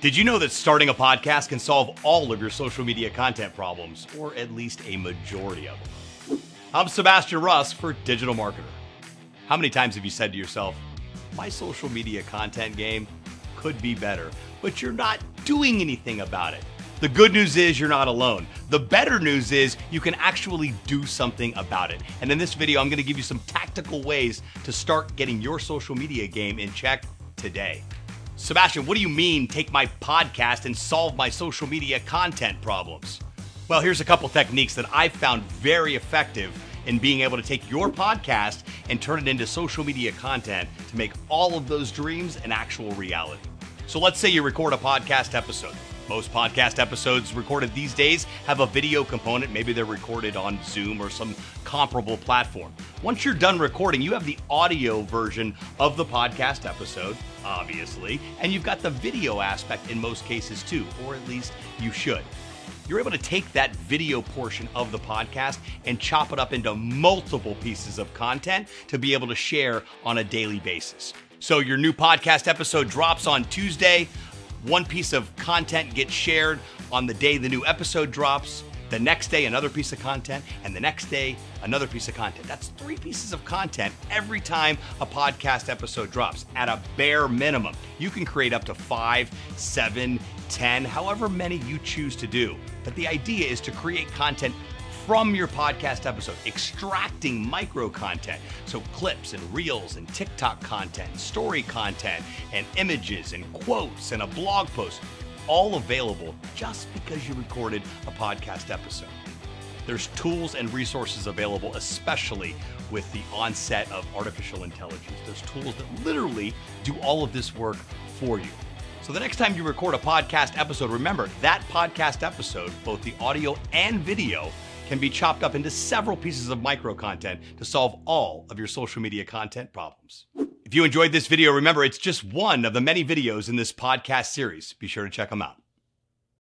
Did you know that starting a podcast can solve all of your social media content problems, or at least a majority of them? I'm Sebastian Rusk for DigitalMarketer. How many times have you said to yourself, my social media content game could be better, but you're not doing anything about it? The good news is you're not alone. The better news is you can actually do something about it. And in this video, I'm going to give you some tactical ways to start getting your social media game in check today. Sebastian, what do you mean take my podcast and solve my social media content problems? Well, here's a couple techniques that I've found very effective in being able to take your podcast and turn it into social media content to make all of those dreams an actual reality. So let's say you record a podcast episode. Most podcast episodes recorded these days have a video component. Maybe they're recorded on Zoom or some comparable platform. Once you're done recording, you have the audio version of the podcast episode, obviously, and you've got the video aspect in most cases too, or at least you should. You're able to take that video portion of the podcast and chop it up into multiple pieces of content to be able to share on a daily basis. So your new podcast episode drops on Tuesday. One piece of content gets shared on the day the new episode drops. The next day, another piece of content, and the next day, another piece of content. That's 3 pieces of content every time a podcast episode drops at a bare minimum. You can create up to 5, 7, 10, however many you choose to do. But the idea is to create content from your podcast episode, extracting micro content. So clips and reels and TikTok content, story content, and images and quotes and a blog post, all available just because you recorded a podcast episode. There's tools and resources available, especially with the onset of artificial intelligence. There's tools that literally do all of this work for you. So the next time you record a podcast episode, remember that podcast episode, both the audio and video, can be chopped up into several pieces of micro content to solve all of your social media content problems. If you enjoyed this video, remember it's just one of the many videos in this podcast series. Be sure to check them out.